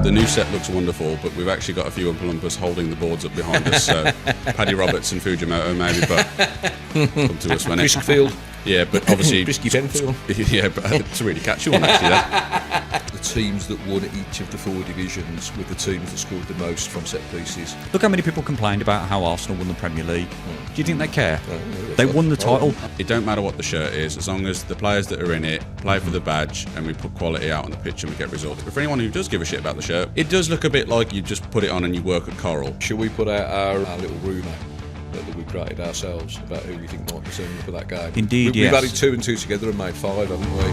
The new set looks wonderful, but we've actually got a few Oompa Loompas holding the boards up behind us. So Paddy Roberts and Fujimoto maybe, but come to us when Briskfield. Yeah, but obviously Brisky Penfield. Yeah, but it's a really catchy one actually. That. The teams that won each of the 4 divisions were the teams that scored the most from set pieces. Look how many people complained about how Arsenal won the Premier League. Do you think they care? No, They won the title. It don't matter what the shirt is, as long as the players that are in it play for the badge and we put quality out on the pitch and we get results. But for anyone who does give a shit about the shirt, it does look a bit like you just put it on and you work at Coral. Shall we put out our little rumour that we created ourselves about who we think might be turning up for that game? Indeed, We've yes. added 2 and 2 together and made 5, haven't we?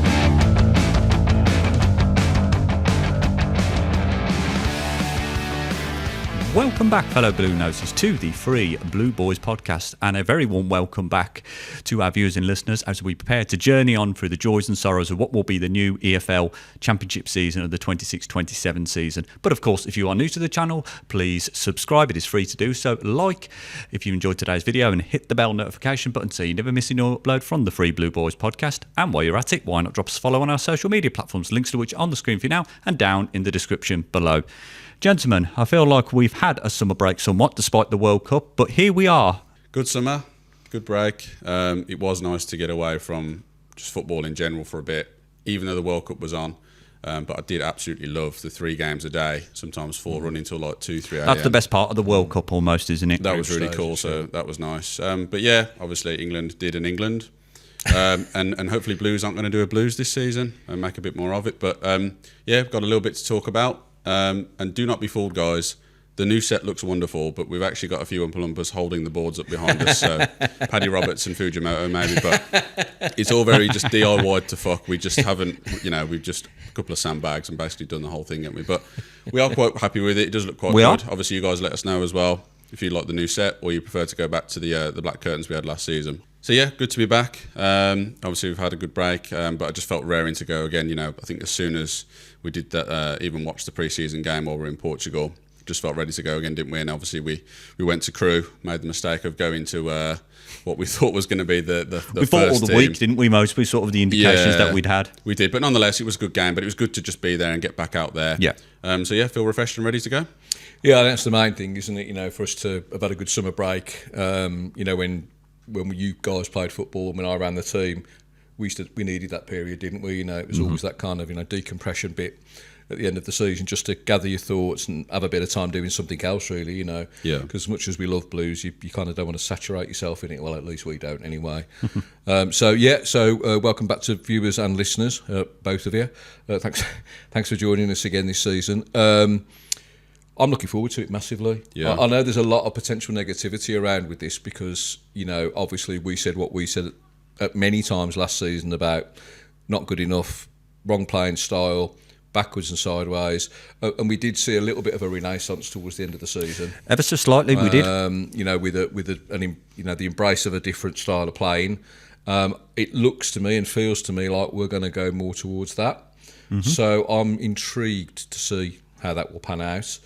Welcome back, fellow Blue Noses, to the free Blue Boys podcast, and a very warm welcome back to our viewers and listeners as we prepare to journey on through the joys and sorrows of what will be the new EFL Championship season of the 26-27 season. But of course, if you are new to the channel, please subscribe. It is free to do so. Like if you enjoyed today's video and hit the bell notification button so you never miss an upload from the free Blue Boys podcast. And while you're at it, why not drop us a follow on our social media platforms, links to which are on the screen for you now and down in the description below. Gentlemen, I feel like we've had a summer break somewhat despite the World Cup, but here we are. Good summer, good break. It was nice to get away from just football in general for a bit, even though the World Cup was on. But I did absolutely love the 3 games a day, sometimes 4 running till like 2, 3 a.m. That's the best part of the World Cup almost, isn't it? That was really cool, so that was nice. But yeah, obviously England did in England. And hopefully Blues aren't going to do a Blues this season and make a bit more of it. But yeah, got a little bit to talk about. And do not be fooled, guys. The new set looks wonderful, but we've actually got a few Oompa Loompas holding the boards up behind us. So Paddy Roberts and Fujimoto maybe, but it's all very just DIY to fuck. We just haven't, we've just a couple of sandbags and basically done the whole thing, haven't we? But we are quite happy with it. It does look quite good. Obviously, you guys let us know as well if you like the new set or you prefer to go back to the black curtains we had last season. So yeah, good to be back. Obviously, we've had a good break, but I just felt raring to go again. I think as soon as we did that, even watched the pre-season game while we were in Portugal, just felt ready to go again, didn't we? And obviously, we went to Crewe, made the mistake of going to what we thought was going to be the we thought all the team. week, didn't we? Mostly sort of the indications that we'd had. We did, but nonetheless, it was a good game. But it was good to just be there and get back out there. Yeah. So yeah, feel refreshed and ready to go. Yeah, that's the main thing, isn't it? For us to have had a good summer break. When you guys played football and when I ran the team, we needed that period, didn't we? It was always that kind of decompression bit at the end of the season, just to gather your thoughts and have a bit of time doing something else, really. Yeah. Because as much as we love Blues, you kind of don't want to saturate yourself in it. Well, at least we don't, anyway. So welcome back to viewers and listeners, both of you. Thanks for joining us again this season. I'm looking forward to it massively. Yeah. I know there's a lot of potential negativity around with this because, obviously we said what we said at many times last season about not good enough, wrong playing style, backwards and sideways, and we did see a little bit of a renaissance towards the end of the season. Ever so slightly, we did. The embrace of a different style of playing. It looks to me and feels to me like we're going to go more towards that. Mm-hmm. So I'm intrigued to see how that will pan out.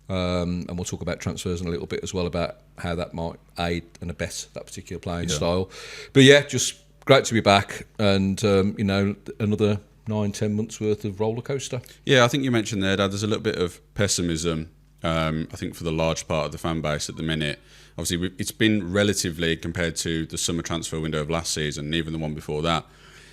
And we'll talk about transfers in a little bit as well, about how that might aid and abet that particular playing style. But yeah, just great to be back, and another 9-10 months worth of roller coaster. Yeah, I think you mentioned there, Dad, there's a little bit of pessimism, I think, for the large part of the fan base at the minute. Obviously, it's been relatively, compared to the summer transfer window of last season and even the one before that,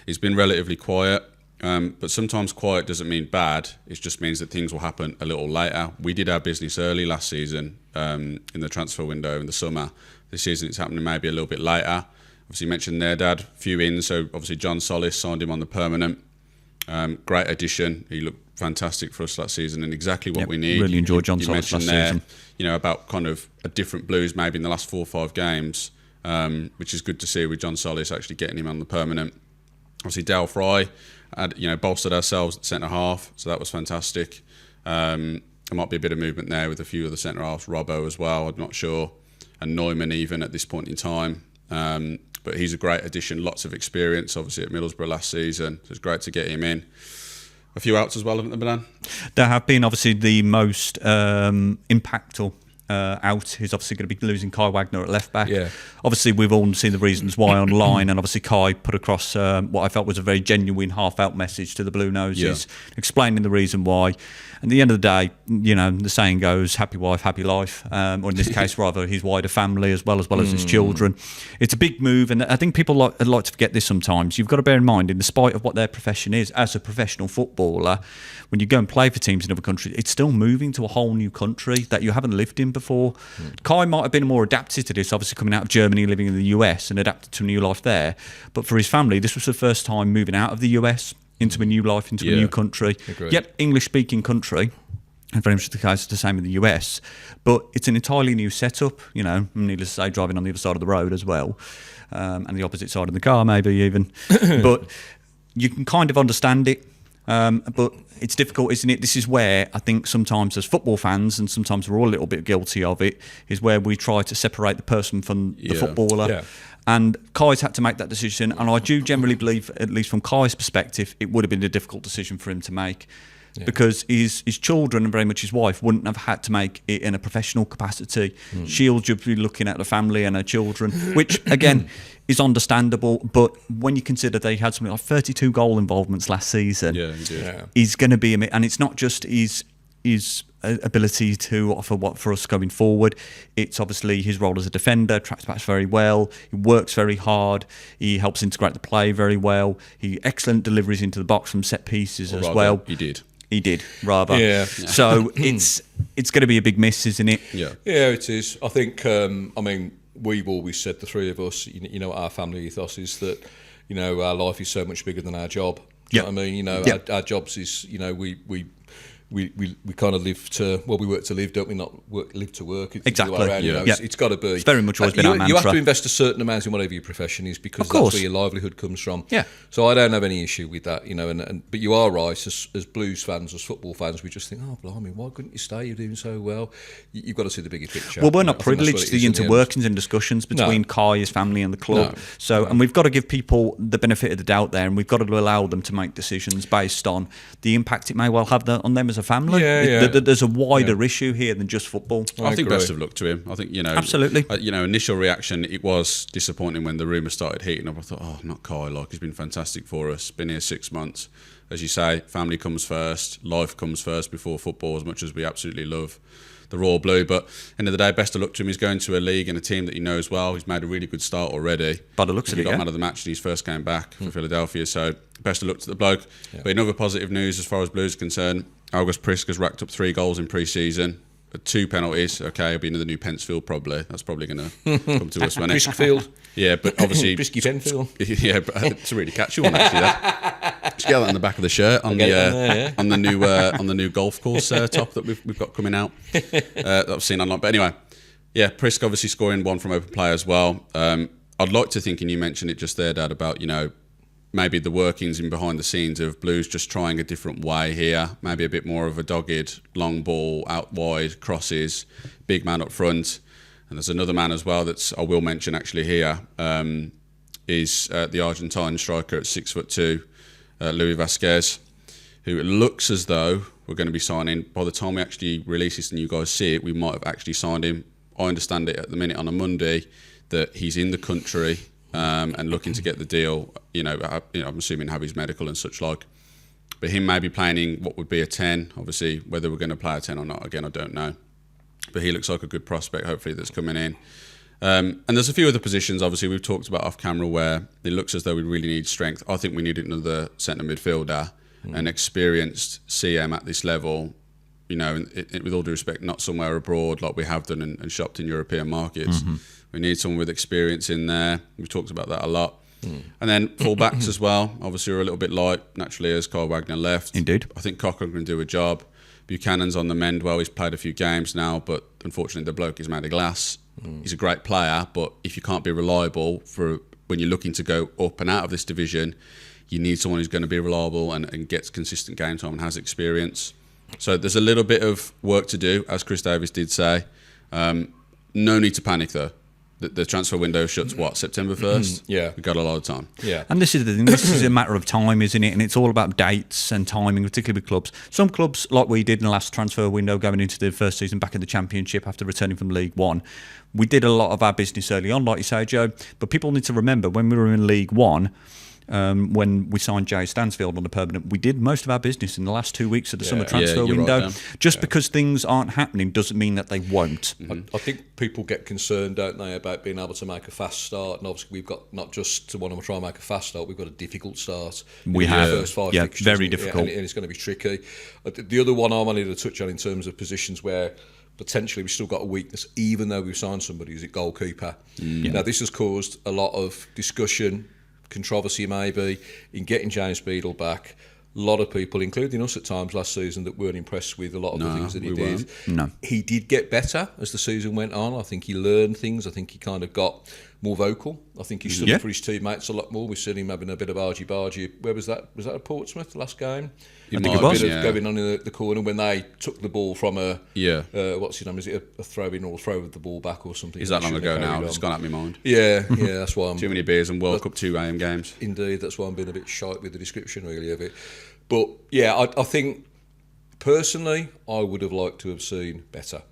it's been relatively quiet. But sometimes quiet doesn't mean bad. It just means that things will happen a little later. We did our business early last season in the transfer window in the summer. This season it's happening maybe a little bit later. Obviously you mentioned there, Dad, a few in. So obviously John Solis signed him on the permanent. Great addition. He looked fantastic for us last season and exactly what we need. Really enjoyed John Solis last season. About kind of a different Blues maybe in the last 4 or 5 games, which is good to see with John Solis actually getting him on the permanent. Obviously Dale Fry had bolstered ourselves at centre half, so that was fantastic. There might be a bit of movement there with a few of the centre halves, Robbo as well, I'm not sure, and Neumann even at this point in time. But he's a great addition, lots of experience obviously at Middlesbrough last season, so it's great to get him in. A few outs as well, haven't there been? There have been. Obviously the most impactful out. He's obviously going to be losing Kai Wagner at left back. Yeah. Obviously, we've all seen the reasons why online, and obviously Kai put across what I felt was a very genuine, heartfelt message to the Blue Noses, explaining the reason why. And at the end of the day, the saying goes, happy wife, happy life, or in this case, rather, his wider family as well as his children. It's a big move, and I think people like to forget this sometimes. You've got to bear in mind, in spite of what their profession is, as a professional footballer, when you go and play for teams in other countries, it's still moving to a whole new country that you haven't lived in before. Kai might have been more adapted to this, obviously coming out of Germany, living in the US, and adapted to a new life there. But for his family, this was the first time moving out of the US into a new life, into a new country. Agreed. Yet English-speaking country, and very much the case the same in the US, but it's an entirely new setup. Needless to say, driving on the other side of the road as well, and the opposite side of the car, maybe even. But you can kind of understand it. But it's difficult, isn't it? This is where I think sometimes as football fans, and sometimes we're all a little bit guilty of it, is where we try to separate the person from the footballer. Yeah. And Kai's had to make that decision, and I do generally believe, at least from Kai's perspective, it would have been a difficult decision for him to make. Yeah. Because his children and very much his wife wouldn't have had to make it in a professional capacity. She'll just be looking at the family and her children, which again is understandable. But when you consider they had something like 32 goal involvements last season, he's going to be, and it's not just his ability to offer what for us going forward. It's obviously his role as a defender, tracks back very well, he works very hard, he helps integrate the play very well, he excellent deliveries into the box from set pieces as well. He did, rather. Yeah. So it's going to be a big miss, isn't it? Yeah, it is. I think, we've always said, the three of us, our family ethos is that, our life is so much bigger than our job. Do you know what I mean? Our jobs is, we kind of live to, we work to live, don't we? Not live to work. It's exactly. It's got to be. It's very much always been our mantra. You have to invest a certain amount in whatever your profession is, because that's where your livelihood comes from. Yeah. So I don't have any issue with that, but you are right. As Blues fans, as football fans, we just think, oh, blimey, why couldn't you stay? You're doing so well. You've got to see the bigger picture. Well, we're not privileged to the interworkings and discussions between Kai, his family, and the club. And we've got to give people the benefit of the doubt there, and we've got to allow them to make decisions based on the impact it may well have on them as a family. There's a wider issue here than just football. I think best of luck to him. I think, absolutely. Initial reaction, it was disappointing when the rumours started heating up. I thought, oh, not Kai, he's been fantastic for us, been here 6 months. As you say, family comes first, life comes first before football, as much as we absolutely love the Royal Blue. But end of the day, best of luck to him. He's going to a league and a team that he knows well. He's made a really good start already. By the looks of it, he got man of the match in his first game back for Philadelphia. So best of luck to the bloke. Yeah. But in other positive news, as far as Blues are concerned, August Prisk has racked up 3 goals in pre-season. 2 penalties. Okay, it'll be another new Pencefield probably. That's probably going to come to us, won't it? Priskfield. Yeah, but obviously Brisky Penfield. Yeah, but it's a really catchy one actually. Just get that on the back of the shirt on the new golf course top that we've got coming out. That I've seen online. But anyway, yeah, Prisk obviously scoring 1 from open play as well. I'd like to think, and you mentioned it just there, Dad, about maybe the workings in behind the scenes of Blues just trying a different way here, maybe a bit more of a dogged long ball out wide, crosses, big man up front. And there's another man as well I will mention actually here, is the Argentine striker at 6'2", Luis Vasquez, who it looks as though we're going to be signing. By the time we actually release this and you guys see it, we might have actually signed him. I understand it at the minute on a Monday that he's in the country and looking to get the deal. I'm assuming have his medical and such like. But him maybe playing what would be a 10, obviously whether we're going to play a 10 or not, again, I don't know. But he looks like a good prospect, hopefully, that's coming in. And there's a few other positions, obviously, we've talked about off camera where it looks as though we really need strength. I think we need another centre midfielder, an experienced CM at this level, with all due respect, not somewhere abroad like we have done and shopped in European markets. Mm-hmm. We need someone with experience in there. We've talked about that a lot. And then full-backs as well. Obviously, we're a little bit light, naturally, as Kai Wagner left. Indeed. I think Cochran can do a job. Buchanan's on the mend. Well, he's played a few games now, but unfortunately, the bloke is made of glass. He's a great player, but if you can't be reliable for when you're looking to go up and out of this division, you need someone who's going to be reliable and gets consistent game time and has experience. So there's a little bit of work to do, as Chris Davis did say. No need to panic, though. The transfer window shuts September 1st? Yeah. We've got a lot of time. Yeah. And this is the thing. This is a matter of time, isn't it? And it's all about dates and timing, particularly with clubs. Some clubs, like we did in the last transfer window, going into the first season back in the Championship after returning from League One, we did a lot of our business early on, like you say, Joe. But people need to remember when we were in League One. When we signed Jay Stansfield on a permanent, we did most of our business in the last 2 weeks of the summer transfer you're window. right, Just because things aren't happening doesn't mean that they won't. I think people get concerned, don't they, about being able to make a fast start. And obviously, we've got not just to want to try and make a fast start, we've got a difficult start. We in have, the first 5 yeah, fixtures, very and difficult. and it's going to be tricky. The other one I wanted to touch on in terms of positions where potentially we've still got a weakness, even though we've signed somebody, is at goalkeeper. Now, this has caused a lot of discussion, controversy maybe, in getting James Beadle back. A lot of people, including us at times last season, that weren't impressed with a lot of the things that he did. No. He did get better as the season went on. I think he learned things. I think he kind of got more vocal. I think he stood up for his teammates a lot more. We've seen him having a bit of argy-bargy. Where was that? Was that at Portsmouth, the last game? I think it was. A bit of going on in the corner when they took the ball from a... what's his name? Is it a throw-in or throw the ball back or something? Is that long ago now? It's gone out of my mind. Yeah, that's why I'm... Too many beers and World Cup 2 AM games. Indeed, that's why I'm being a bit shite with the description, really, of it. But, yeah, I think, personally, I would have liked to have seen better.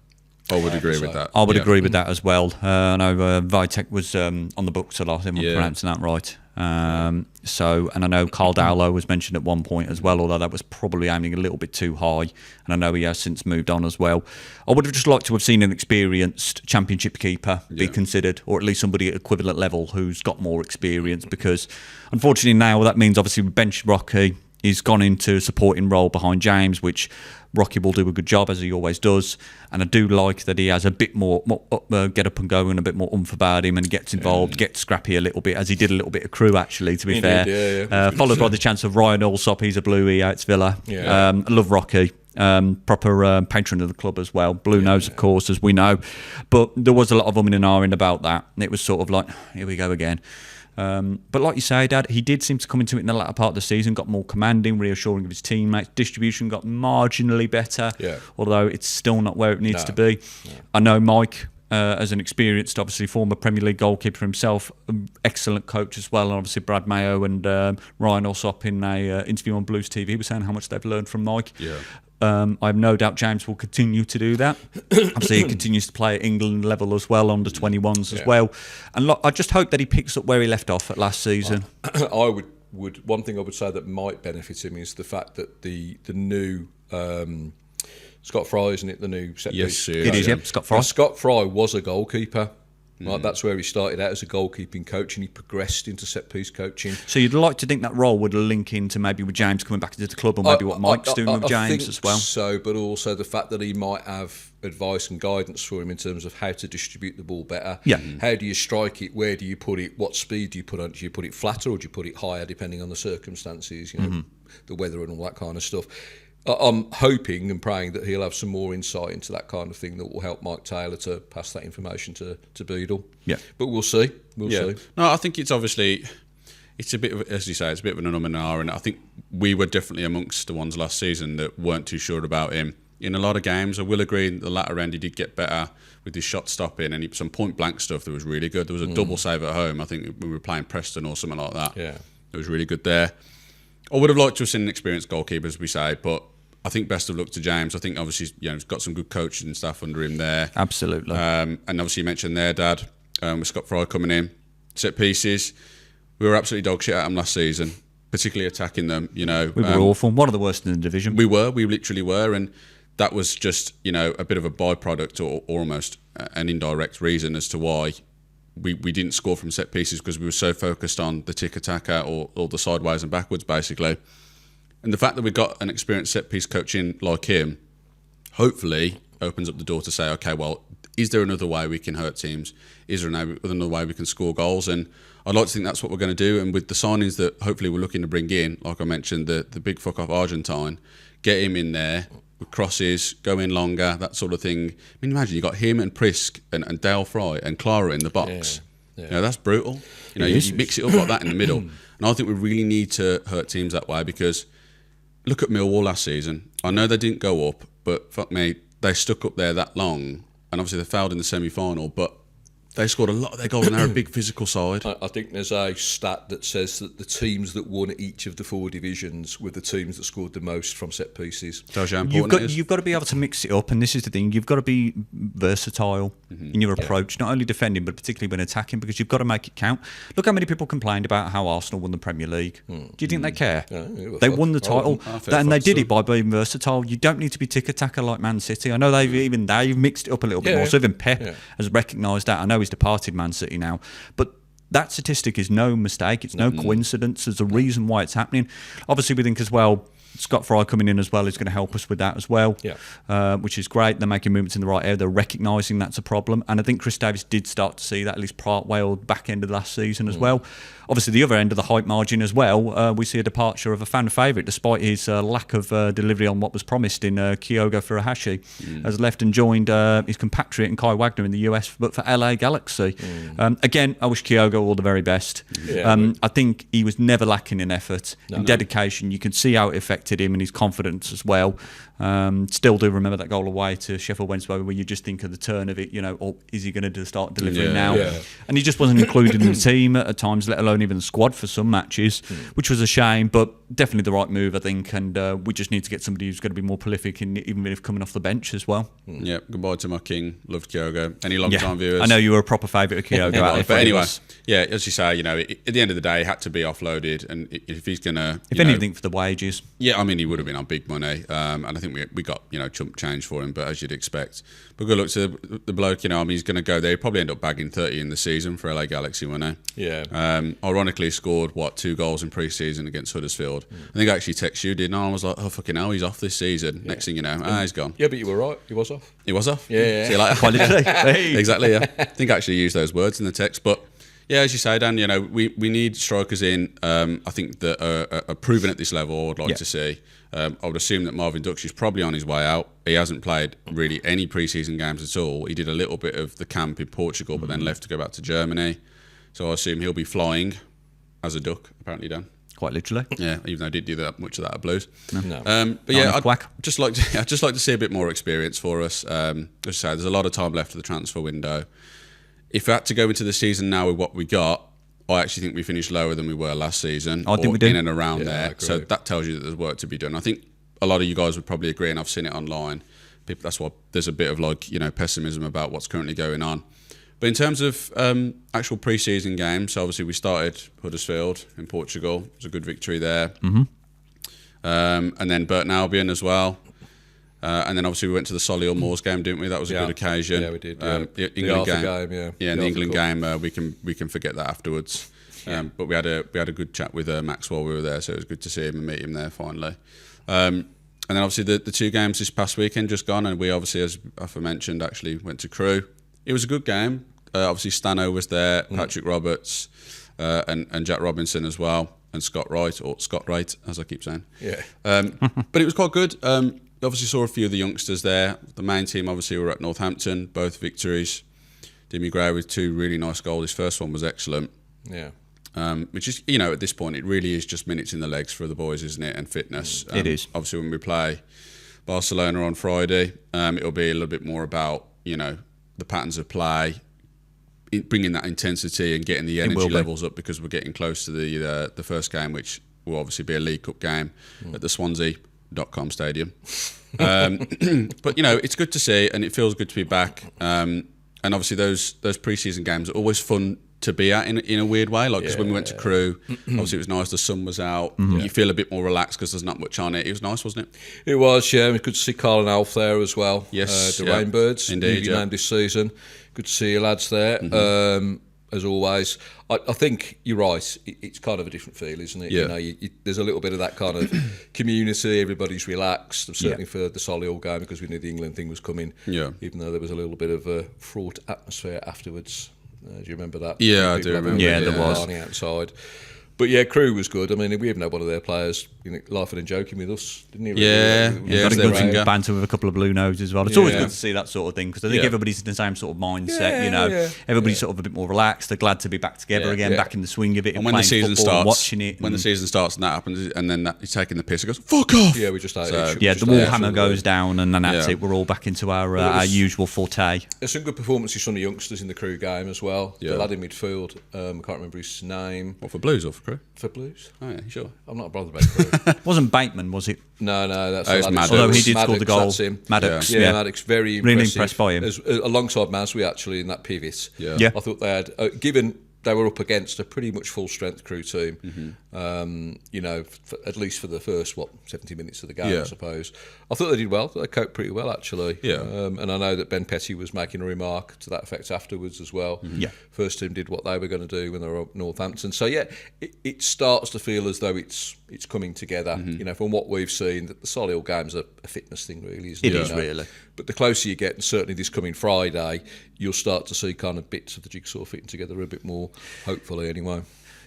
I would agree with that. I would agree with that as well. I know Vitek was on the books a lot, I think I'm pronouncing that right. And I know Carl Dowlow was mentioned at one point as well, although that was probably aiming a little bit too high. And I know he has since moved on as well. I would have just liked to have seen an experienced Championship keeper be considered, or at least somebody at equivalent level who's got more experience, because unfortunately now that means obviously bench Rocky. He's gone into a supporting role behind James, which Rocky will do a good job, as he always does. And I do like that he has a bit more get up and go and a bit more oomph about him, and gets involved, gets scrappy a little bit, as he did a little bit of Crew, actually, to be fair. Followed by the chance of Ryan Allsop. He's a Bluey out at Villa. I love Rocky. Proper patron of the club as well. Blue nose, of course, as we know. But there was a lot of umming and ahhing about that. And it was sort of like, here we go again. But like you say, Dad, he did seem to come into it in the latter part of the season, got more commanding, reassuring of his teammates. Distribution got marginally better, although it's still not where it needs to be. I know Mike, as an experienced, obviously former Premier League goalkeeper himself, excellent coach as well, and obviously Brad Mayo and Ryan Allsop in a interview on Blues TV were saying how much they've learned from Mike. I have no doubt James will continue to do that. Obviously, he continues to play at England level as well, under 21s as well. And look, I just hope that he picks up where he left off at last season. I would one thing I would say that might benefit him is the fact that the new Scott Fry, isn't it, the new set piece? It is, yep, Scott Fry. Now, Scott Fry was a goalkeeper. Right, that's where he started out as a goalkeeping coach, and he progressed into set-piece coaching. So you'd like to think that role would link into maybe with James coming back into the club, or maybe what Mike's doing with James as well? So, but also the fact that he might have advice and guidance for him in terms of how to distribute the ball better. How do you strike it? Where do you put it? What speed do you put on it? Do you put it flatter or do you put it higher, depending on the circumstances, you know, the weather and all that kind of stuff? I'm hoping and praying that he'll have some more insight into that kind of thing that will help Mike Taylor to pass that information to Beadle. But we'll see. We'll see. No, I think it's obviously, it's a bit of, as you say, it's a bit of an and R, and I think we were definitely amongst the ones last season that weren't too sure about him. In a lot of games, I will agree, the latter end he did get better with his shot stopping, and some point blank stuff that was really good. There was a double save at home. I think we were playing Preston or something like that. It was really good there. I would have liked to have seen an experienced goalkeeper, as we say, but I think best of luck to James. I think obviously, you know, he's got some good coaching and staff under him there. Absolutely. And obviously you mentioned there, Dad, with Scott Fry coming in, set pieces. We were absolutely dog shit at him last season, particularly attacking them. You know, we were awful. One of the worst in the division. We literally were, and that was just, you know, a bit of a byproduct or almost an indirect reason as to why we didn't score from set pieces, because we were so focused on the tiki-taka or the sideways and backwards, basically. And the fact that we've got an experienced set-piece coach in like him, hopefully opens up the door to say, okay, well, is there another way we can hurt teams? Is there another way we can score goals? And I'd like to think that's what we're going to do. And with the signings that hopefully we're looking to bring in, like I mentioned, the big fuck-off Argentine, get him in there with crosses, go in longer, that sort of thing. I mean, imagine you got him and Prisk and Dale Fry and Clara in the box. You know, that's brutal. You know, you mix it up like that in the middle. And I think we really need to hurt teams that way, because look at Millwall last season. I know they didn't go up, but fuck me, they stuck up there that long, and obviously they failed in the semi-final, but They scored a lot of their goals and they're a big physical side. I think there's a stat that says that the teams that won each of the 4 divisions were the teams that scored the most from set pieces. Tells you how important it is. You've got to be able to mix it up, and this is the thing. You've got to be versatile in your approach, not only defending, but particularly when attacking, because you've got to make it count. Look how many people complained about how Arsenal won the Premier League. Do you think they care? They won the title, and they did it by being versatile. You don't need to be tick-a-tacker like Man City. I know they've mixed it up a little bit more, so even Pep has recognised that. I know he's departed Man City now, but that statistic is no mistake. It's no coincidence. There's a reason why it's happening. Obviously, we think as well, Scott Fry coming in as well is going to help us with that as well, which is great. They're making movements in the right area. They're recognising that's a problem. And I think Chris Davis did start to see that at least part way or back end of last season as well. Obviously, the other end of the hype margin as well, we see a departure of a fan favourite, despite his lack of delivery on what was promised in Kyogo Furuhashi, has left and joined his compatriot in Kai Wagner in the US, but for LA Galaxy. Again, I wish Kyogo all the very best. I think he was never lacking in effort, in dedication. You can see how it affected him and his confidence as well. Still do remember that goal away to Sheffield Wednesday where you just think of the turn of it, or is he going to start delivering now? And he just wasn't included in the team at times, let alone even the squad for some matches, which was a shame, but definitely the right move, I think. And we just need to get somebody who's going to be more prolific, even if coming off the bench as well. Yeah, goodbye to my king. Loved Kyogo. Any long-time viewers? I know you were a proper favourite of Kyogo. But anyway, as you say, at the end of the day, he had to be offloaded, and if he's going to... If anything, for the wages. Yeah, I mean, he would have been on big money, and I think we got, chump change for him, but as you'd expect. But good luck to the bloke, he's going to go there. He'll probably end up bagging 30 in the season for LA Galaxy, won't he? Yeah. Ironically, scored, 2 goals in pre-season against Huddersfield. I think I actually texted you, didn't I? I was like, oh, fucking hell, he's off this season. Next thing you know, he's gone. Yeah, but you were right. He was off. He was off? Yeah. See you later. Quite literally. Hey. Exactly, yeah. I think I actually used those words in the text, but... Yeah, as you say, Dan, we need strikers in, I think, that are proven at this level, I'd like to see. I would assume that Marvin Dukes is probably on his way out. He hasn't played really any pre-season games at all. He did a little bit of the camp in Portugal, but then left to go back to Germany. So I assume he'll be flying as a duck, apparently, Dan. Quite literally. Yeah, even though I didn't do that much of that at Blues. No. But yeah, I'd just like to see a bit more experience for us. As I say, there's a lot of time left of the transfer window. If we had to go into the season now with what we got, I actually think we finished lower than we were last season. I think we did. In and around there. So that tells you that there's work to be done. I think a lot of you guys would probably agree, and I've seen it online. That's why there's a bit of pessimism about what's currently going on. But in terms of actual pre-season games, obviously we started Huddersfield in Portugal. It was a good victory there. And then Burton Albion as well. And then obviously we went to the Solihull Moors game, didn't we? That was a good occasion. Yeah, we did. The England game. Yeah, in the England game, we can forget that afterwards. But we had a good chat with Max while we were there, so it was good to see him and meet him there finally. And then obviously the 2 games this past weekend just gone, and we obviously, as I mentioned, actually went to Crewe. It was a good game. Obviously Stano was there, Patrick Roberts, and Jack Robinson as well, and Scott Wright, as I keep saying. Yeah. But it was quite good. Obviously saw a few of the youngsters there. The main team obviously were at Northampton, both victories. Demi Gray with 2 really nice goals. His first one was excellent. Yeah. Which is, at this point, it really is just minutes in the legs for the boys, isn't it? And fitness. It is. Obviously, when we play Barcelona on Friday, it'll be a little bit more about, the patterns of play, bringing that intensity and getting the energy levels up, because we're getting close to the first game, which will obviously be a League Cup game at the Swansea.com stadium. But it's good to see, and it feels good to be back. And obviously those pre-season games are always fun to be at in a weird way. Like, because when we went to Crewe, obviously it was nice. The sun was out. You feel a bit more relaxed because there's not much on it. It was nice, wasn't it? It was. Yeah, it was good to see Carl and Alf there as well. Yes, the Rainbirds, indeed. Named this season. Good to see you lads there. As always, I think you're right. It's kind of a different feel, isn't it? Yeah. There's a little bit of that kind of community. Everybody's relaxed. Certainly for the Solihull game, because we knew the England thing was coming. Yeah. Even though there was a little bit of a fraught atmosphere afterwards. Do you remember that? Yeah, I do remember. Yeah, there was. On the outside. But yeah, Crew was good. I mean, we even had one of their players laughing and joking with us, didn't he? Yeah, Got a good right. banter with a couple of blue noses as well. It's always good to see that sort of thing because I think everybody's in the same sort of mindset. Everybody's sort of a bit more relaxed. They're glad to be back together again, back in the swing of it, and when the season starts, and watching it. When the season starts and that happens, and then he's taking the piss, he goes, "Fuck off!" Yeah, we just the Warhammer goes down, and then that's it. We're all back into our usual forte. There's some good performances from the youngsters in the Crew game as well. The lad in midfield, I can't remember his name. What, for Blues or for Crew? For Blues. Oh yeah, sure. I'm not bothered about Crew. Wasn't Bateman, was it? No, that's Maddox. Although he did score the goal. That's him. Maddox, yeah, Maddox, very impressive. Really impressed by him. Alongside Maswi actually in that pivot. Yeah. I thought they had, given they were up against a pretty much full strength Crew team. At least for the first 70 minutes of the game, I suppose. I thought they did well. They coped pretty well actually. Yeah. And I know that Ben Petty was making a remark to that effect afterwards as well. Yeah. First team did what they were going to do when they were up Northampton. So yeah, it starts to feel as though it's coming together. From what we've seen, that the Solihull game's a fitness thing, really, isn't it? It is really. But the closer you get, and certainly this coming Friday, you'll start to see kind of bits of the jigsaw fitting together a bit more, hopefully anyway.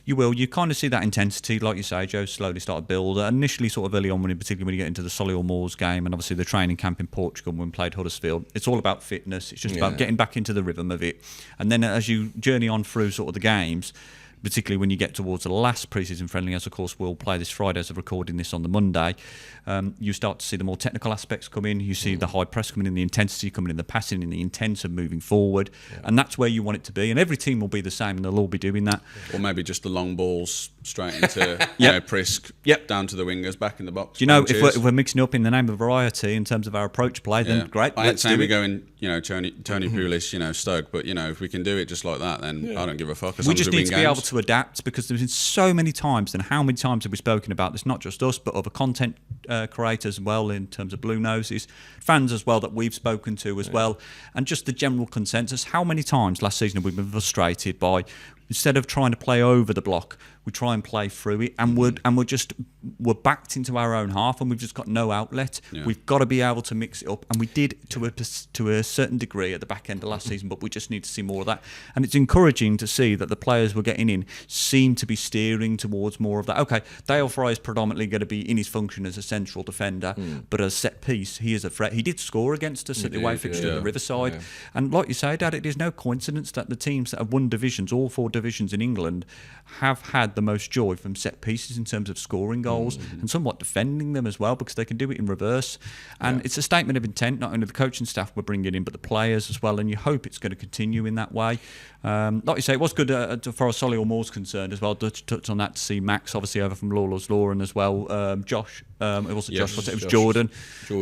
You will. You kind of see that intensity, like you say, Joe, slowly start to build. Initially, sort of early on, particularly when you get into the Solihull Moors game and obviously the training camp in Portugal when we played Huddersfield, it's all about fitness. It's just about getting back into the rhythm of it. And then as you journey on through sort of the games, particularly when you get towards the last pre-season friendly, as of course we'll play this Friday as of recording this on the Monday, you start to see the more technical aspects come in. You see the high press coming in, the intensity coming in, the passing and the intent of moving forward. And that's where you want it to be. And every team will be the same and they'll all be doing that. Or maybe just the long balls straight into Prisk, down to the wingers, back in the box. Do you know, if we're mixing up in the name of variety in terms of our approach play, then great. I ain't saying we're going, Tony Pulis, Stoke, but, if we can do it just like that, then I don't give a fuck. We just need to be able to adapt because there's been so many times, and how many times have we spoken about this, not just us, but other content creators as well in terms of Blue Noses, fans as well that we've spoken to as well, and just the general consensus. How many times last season have we been frustrated by, instead of trying to play over the block, we try and play through it, and we're backed into our own half, and we've just got no outlet. We've got to be able to mix it up, and we did to a certain degree at the back end of last season, but we just need to see more of that. And it's encouraging to see that the players we're getting in seem to be steering towards more of that. Okay, Dale Fry is predominantly going to be in his function as a central defender, but as set piece, he is a threat. He did score against us at the away fixture at the Riverside, and like you say, Dad, it is no coincidence that the teams that have won divisions, all 4 divisions in England, have had the most joy from set pieces in terms of scoring goals and somewhat defending them as well, because they can do it in reverse. And it's a statement of intent, not only the coaching staff we're bringing in, but the players as well, and you hope it's going to continue in that way. Like you say, it was good for as Solihull Moors concerned as well, to touch on that, to see Max obviously over from Lawlor's Law, and as well Josh, it wasn't Josh, was it? It was Jordan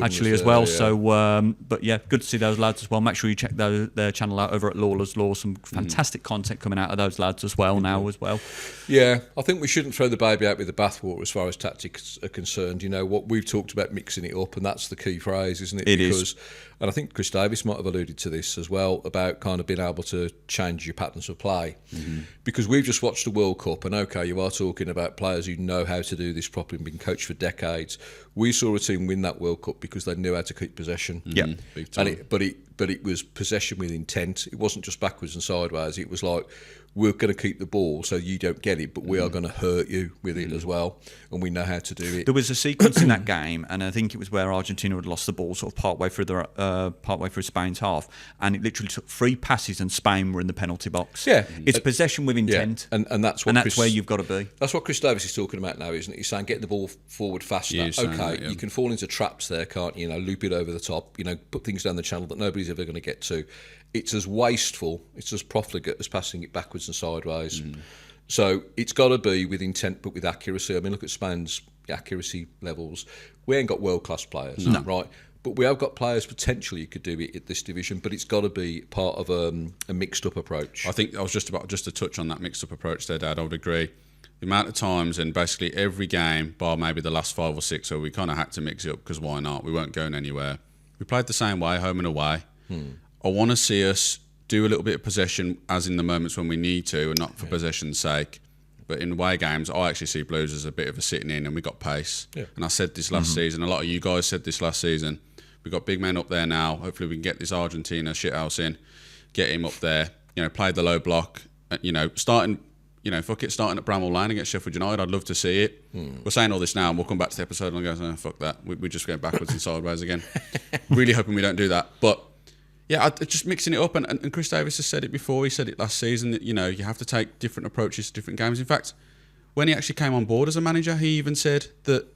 actually as well. So but yeah, good to see those lads as well. Make sure you check their channel out over at Lawlor's Law. Some fantastic content coming out of those lads as well now as well. Yeah, I think we shouldn't throw the baby out with the bathwater as far as tactics are concerned. What we've talked about, mixing it up, and that's the key phrase, isn't it? It is. And I think Chris Davis might have alluded to this as well, about kind of being able to change your patterns of play. Because we've just watched the World Cup, and okay, you are talking about players who know how to do this properly and been coached for decades. We saw a team win that World Cup because they knew how to keep possession. Big time. But it was possession with intent. It wasn't just backwards and sideways. It was like, we're going to keep the ball so you don't get it, but we are going to hurt you with it as well, and we know how to do it. There was a sequence in that game, and I think it was where Argentina had lost the ball sort of partway through Spain's half, and it literally took 3 passes and Spain were in the penalty box. Yeah, it's possession with intent, and that's what where you've got to be. That's what Chris Davis is talking about now, isn't it? He's saying get the ball forward faster. You can fall into traps there, can't you? Loop it over the top. Put things down the channel that nobody's ever going to get to. It's as wasteful, it's as profligate as passing it backwards and sideways. So it's got to be with intent, but with accuracy. I mean, look at Spain's accuracy levels. We ain't got world-class players, right? But we have got players potentially who could do it at this division, but it's got to be part of a mixed-up approach. I think I was just to touch on that mixed-up approach there, Dad. I would agree. The amount of times, and basically every game, bar maybe the last 5 or 6, where we kind of had to mix it up because why not? We weren't going anywhere. We played the same way, home and away. I want to see us do a little bit of possession, as in the moments when we need to, and not for possession's sake. But in away games, I actually see Blues as a bit of a sitting in, and we got pace. And I said this last season, a lot of you guys said this last season, we've got big men up there now. Hopefully we can get this Argentina shithouse in, get him up there, play the low block, starting fuck it, starting at Bramall Lane against Sheffield United, I'd love to see it. We're saying all this now, and we'll come back to the episode and go, oh, fuck that. We're just going backwards and sideways again. Really hoping we don't do that. But yeah, just mixing it up. And Chris Davis has said it before. He said it last season that, you have to take different approaches to different games. In fact, when he actually came on board as a manager, he even said that,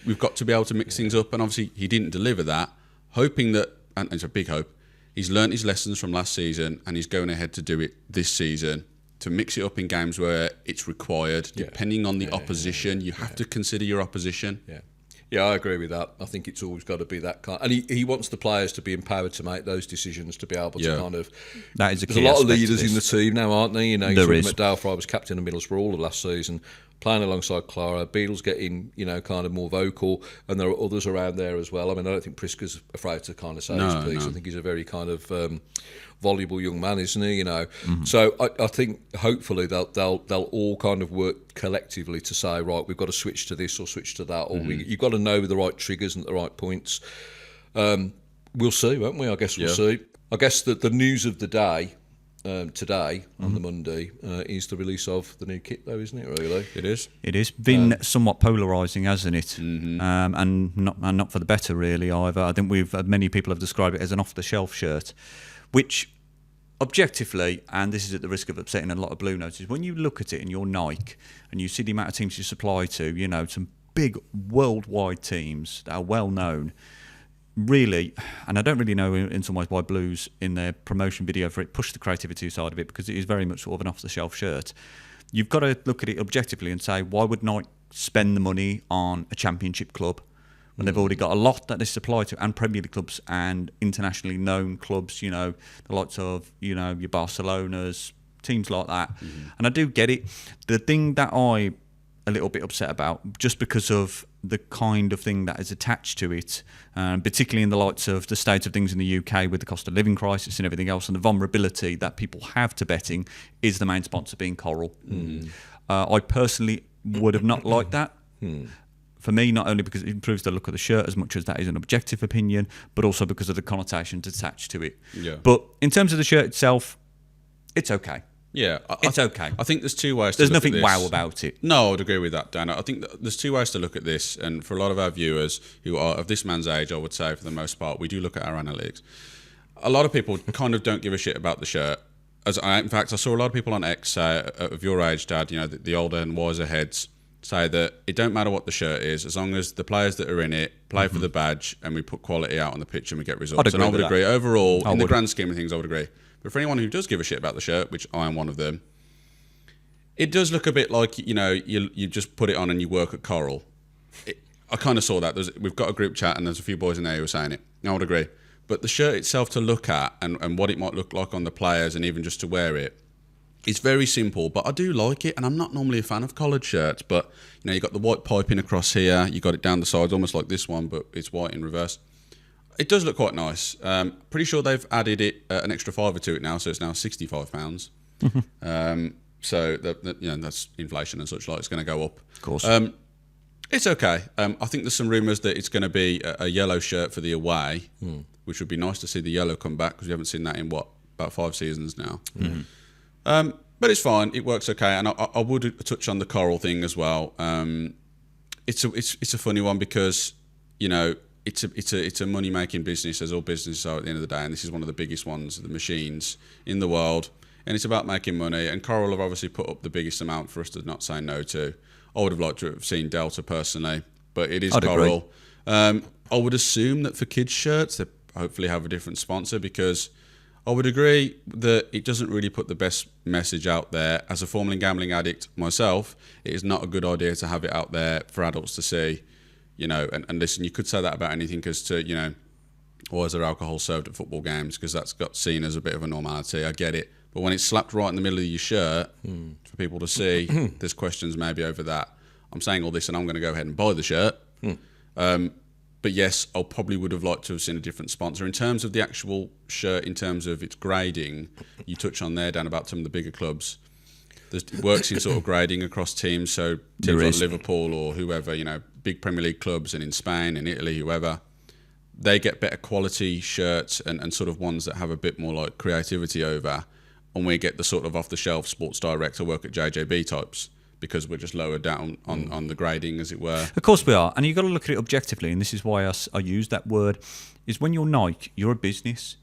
we've got to be able to mix things up. And obviously, he didn't deliver that, hoping that, and it's a big hope, he's learnt his lessons from last season and he's going ahead to do it this season, to mix it up in games where it's required, depending on the opposition. You have to consider your opposition. Yeah, I agree with that. I think it's always got to be that kind. And he wants the players to be empowered to make those decisions, to be able to kind of... That is a key. There's a lot of aspect leaders in the team now, aren't there? There is. Dale Fry was captain of Middlesbrough all of last season, playing alongside Clara. Beadle's getting, kind of more vocal, and there are others around there as well. I mean, I don't think Priska's afraid to kind of say his piece. I think he's a very kind of voluble young man, isn't he? So I think hopefully they'll all kind of work collectively to say, right, we've got to switch to this or switch to that, or you've got to know the right triggers and the right points. We'll see, won't we? I guess we'll see. I guess that the news of the day today on the Monday is the release of the new kit, though, isn't it? Really, it is. It is been somewhat polarising, hasn't it? And not for the better, really. Either I think many people have described it as an off-the-shelf shirt, which objectively, and this is at the risk of upsetting a lot of Blue Notes, when you look at it and you're Nike and you see the amount of teams you supply to, some big worldwide teams that are well known. Really, and I don't really know in some ways why Blues in their promotion video for it pushed the creativity side of it, because it is very much sort of an off-the-shelf shirt. You've got to look at it objectively and say, why would Nike spend the money on a championship club when they've already got a lot that they supply to, and Premier League clubs and internationally known clubs, the likes of, your Barcelonas, teams like that. And I do get it. The thing that I'm a little bit upset about, just because of the kind of thing that is attached to it, particularly in the lights of the state of things in the UK with the cost of living crisis and everything else, and the vulnerability that people have to betting, is the main sponsor being Coral. I personally would have not liked that. For me, not only because it improves the look of the shirt as much as that is an objective opinion, but also because of the connotations attached to it. But in terms of the shirt itself, it's okay. Yeah, it's okay. I think there's two ways to look at this. There's nothing wow about it. No, I would agree with that, Dan. I think there's two ways to look at this, and for a lot of our viewers who are of this man's age, I would say for the most part, we do look at our analytics. A lot of people kind of don't give a shit about the shirt. In fact, I saw a lot of people on X of your age, Dad, the older and wiser heads, say that it don't matter what the shirt is, as long as the players that are in it play for the badge and we put quality out on the pitch and we get results. And I would agree. Overall, in the grand scheme of things, I would agree. But for anyone who does give a shit about the shirt, which I am one of them, it does look a bit like, you just put it on and you work at Coral. I kind of saw that. We've got a group chat and there's a few boys in there who are saying it. I would agree. But the shirt itself to look at and what it might look like on the players and even just to wear it, it's very simple, but I do like it, and I'm not normally a fan of collared shirts, but you got the white piping across here, you got it down the sides, almost like this one, but it's white in reverse. It does look quite nice. Pretty sure they've added it an extra £5 to it now, so it's now £65. So that's inflation and such like. It's going to go up. Of course. It's okay. I think there's some rumours that it's going to be a yellow shirt for the away, which would be nice to see the yellow come back, because we haven't seen that in about 5 seasons now. But it's fine. It works okay, and I would touch on the Coral thing as well. It's a funny one because it's a money making business, as all businesses are at the end of the day, and this is one of the biggest ones, the machines in the world, and it's about making money. And Coral have obviously put up the biggest amount for us to not say no to. I would have liked to have seen Delta personally, but it is Coral. I would assume that for kids' shirts they hopefully have a different sponsor, because I would agree that it doesn't really put the best message out there. As a former gambling addict myself, it is not a good idea to have it out there for adults to see. And listen, you could say that about anything as to, why is there alcohol served at football games? Because that's got seen as a bit of a normality. I get it. But when it's slapped right in the middle of your shirt for people to see, there's questions maybe over that. I'm saying all this and I'm going to go ahead and buy the shirt. But yes, I probably would have liked to have seen a different sponsor. In terms of the actual shirt, in terms of its grading, you touch on there, Dan, about some of the bigger clubs. It works in sort of grading across teams. So teams like Liverpool or whoever, big Premier League clubs, and in Spain and Italy, whoever, they get better quality shirts and sort of ones that have a bit more like creativity over. and we get the sort of off-the-shelf sports director work at JJB types because we're just lower down on the grading, as it were. Of course we are, and you've got to look at it objectively, and this is why I use that word, is when you're Nike, you're a business.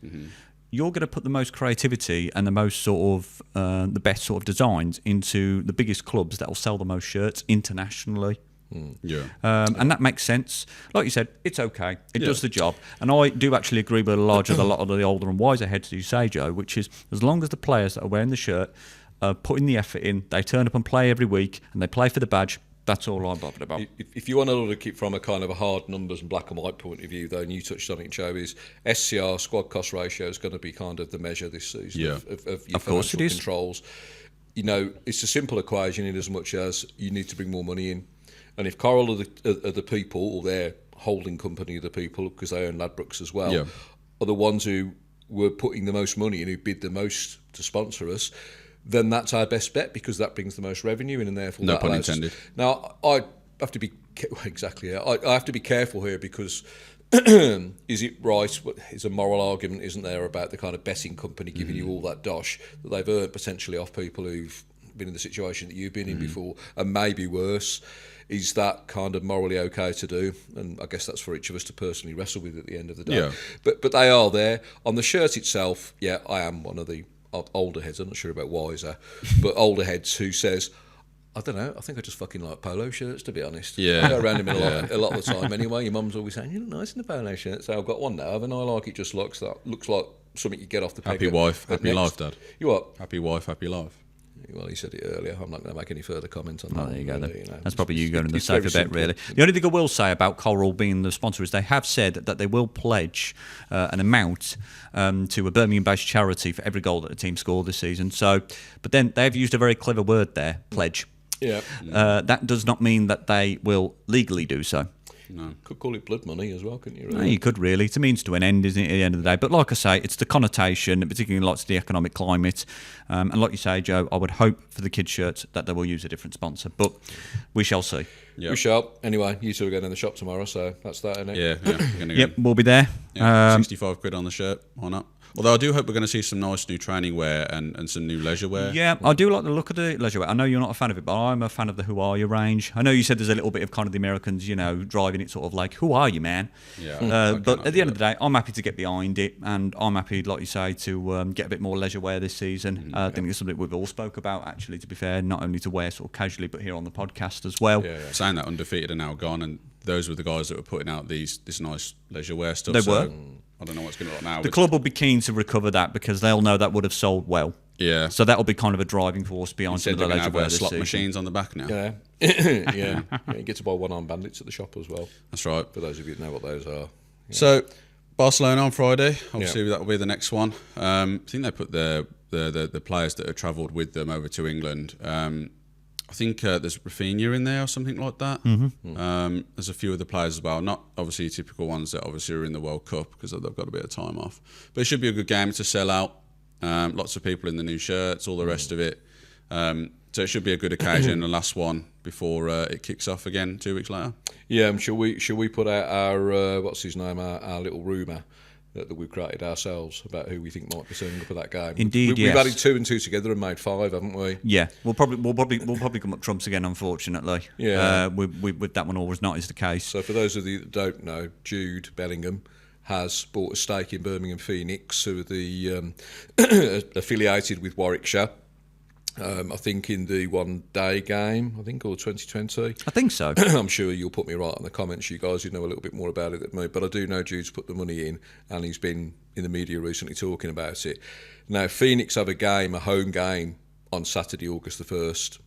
You're going to put the most creativity and the most sort of, the best sort of designs into the biggest clubs that will sell the most shirts internationally. And that makes sense. Like you said, it's okay. It does the job. And I do actually agree with a lot of the older and wiser heads you say, Joe, which is as long as the players that are wearing the shirt are putting the effort in, they turn up and play every week, and they play for the badge, that's all I'm bothered about. If you want to look at it from a kind of a hard numbers and black and white point of view, though, and you touched on it, Joe, is SCR, squad cost ratio, is going to be kind of the measure this season of your financial controls. You know, it's a simple equation in as much as you need to bring more money in. And if Coral are the people, or their holding company are the people, because they own Ladbrokes as well, are the ones who were putting the most money in, who bid the most to sponsor us, then that's our best bet, because that brings the most revenue in, and therefore no that pun allows intended. Now, I have to be I have to be careful here, because is it right? It's a moral argument, isn't there, about the kind of betting company giving you all that dosh that they've earned potentially off people who've been in the situation that you've been in before, and maybe worse. Is that kind of morally okay to do? And I guess that's for each of us to personally wrestle with at the end of the day. Yeah. But they are there. On the shirt itself, I am one of the older heads, I'm not sure about wiser, but older heads who says, I don't know, I think I just fucking like polo shirts, to be honest. Yeah. I go around them a lot of the time anyway. Your mum's always saying, you look nice in a polo shirt. So I've got one now, and I like it, just looks like something you get off the peg. Happy wife, happy life, Dad. You what? Happy wife, happy life. Well, he said it earlier. I'm not going to make any further comments on that. There you go. Really, That's probably you going in the safer bet, simple. really. The only thing I will say about Coral being the sponsor is they have said that they will pledge an amount to a Birmingham-based charity for every goal that the team scored this season. So, but then they've used a very clever word there, pledge. Yeah. That does not mean that they will legally do so. No. Could call it blood money as well, couldn't you? Really? No, you could really. It's a means to an end, isn't it, at the end of the day? But like I say, it's the connotation, particularly in lots of the economic climate. And like you say, Joe, I would hope for the kids' shirts that they will use a different sponsor. But we shall see. We shall. Anyway, you two are going in the shop tomorrow, so that's that, isn't it? Yeah. We're gonna go. Yep, we'll be there. 65 quid on the shirt. Why not? Although I do hope we're going to see some nice new training wear and some new leisure wear. Yeah, I do like the look of the leisure wear. I know you're not a fan of it, but I'm a fan of the Who Are You range. I know you said there's a little bit of kind of the Americans, driving it sort of like, who are you, man? Yeah. But at the end of the day, I'm happy to get behind it, and I'm happy, like you say, to get a bit more leisure wear this season. I think it's something we've all spoke about, actually, to be fair, not only to wear sort of casually, but here on the podcast as well. Saying that, Undefeated are now gone, and those were the guys that were putting out this nice leisure wear stuff. They were. I don't know what's going to look now. The club will be keen to recover that because they'll know that would have sold well. Yeah. So that'll be kind of a driving force behind some of the leisure have wear this slot season. machines on the back now. Yeah. Yeah. You get to buy one-arm bandits at the shop as well. That's right. For those of you who know what those are. Yeah. So, Barcelona on Friday. Obviously, that will be the next one. I think they put the players that have travelled with them over to England. I think there's Rafinha in there or something like that. There's a few of the players as well, not obviously typical ones that obviously are in the World Cup because they've got a bit of time off. But it should be a good game. It's a sellout. Lots of people in the new shirts, all the rest of it. So it should be a good occasion, the last one before it kicks off again 2 weeks later. Yeah, shall we put out our what's his name, our little rumour that we've created ourselves about who we think might be turning up at that game? Indeed, we've added 2 and 2 together and made 5, haven't we? Yeah, we'll probably come up trumps again, unfortunately. Yeah, with that one always not is the case. So for those of you that don't know, Jude Bellingham has bought a stake in Birmingham Phoenix, who are the affiliated with Warwickshire. I think in the one-day game, or 2020. I think so. I'm sure you'll put me right in the comments, you guys who know a little bit more about it than me. But I do know Jude's put the money in, and he's been in the media recently talking about it. Now, Phoenix have a home game, on Saturday, August the 1st,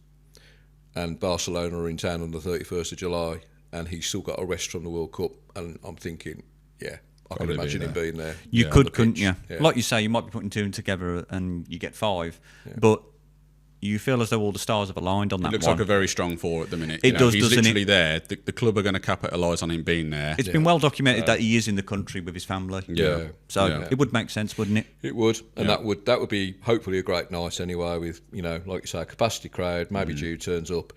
and Barcelona are in town on the 31st of July, and he's still got a rest from the World Cup. And I'm thinking, I can imagine him being there. You could, couldn't you? Yeah. Like you say, you might be putting 2 together and you get 5, but you feel as though all the stars have aligned on that one. It looks like a very strong 4 at the minute. It does, he's doesn't literally it? there. The club are going to capitalise on him being there. It's been well documented that he is in the country with his family. Yeah. So it would make sense, wouldn't it? It would, and that would be hopefully a great night anyway. With like you say, a capacity crowd. Maybe Jude turns up.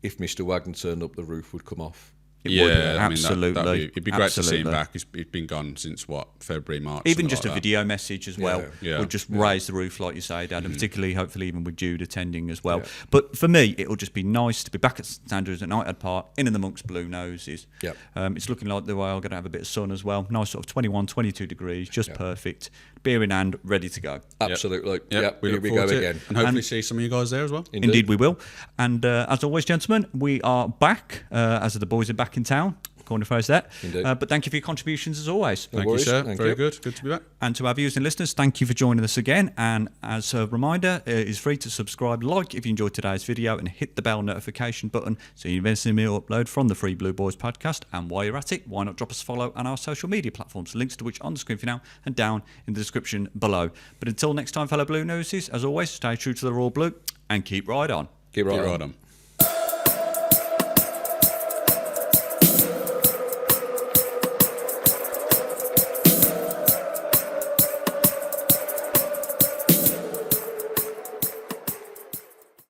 If Mr. Wagner turned up, the roof would come off It Yeah, would, I mean, absolutely. it'd be great to see him Absolutely. back. He's been gone since February, March. Even something just like a that. video message as well Yeah. would just raise the roof, like you say, Dad, and particularly, hopefully, even with Jude attending as well. Yeah. But for me, it'll just be nice to be back at St Andrews at Knighthead Park, in and amongst Blue Noses. Yep. It's looking like the way I'm going to have a bit of sun as well. Nice sort of 21, 22 degrees, just perfect. Beer in hand, ready to go. Absolutely. Yep, we Here look we forward go to it. again. And hopefully see some of you guys there as well. Indeed, we will. And as always, gentlemen, we are back, as the boys are back in town. Corner phrase there. Indeed. But thank you for your contributions as always. Thank worries. you, sir. Thank Very you. good. Good to be back. And to our viewers and listeners, thank you for joining us again. And as a reminder, it is free to subscribe, like if you enjoyed today's video, and hit the bell notification button so you never see me upload from the Free Blue Boys podcast. And while you're at it, why not drop us a follow on our social media platforms, links to which are on the screen for now and down in the description below. But until next time, fellow Blue Noses, as always, stay true to the Royal Blue and keep right on. Keep right Keep on. right on.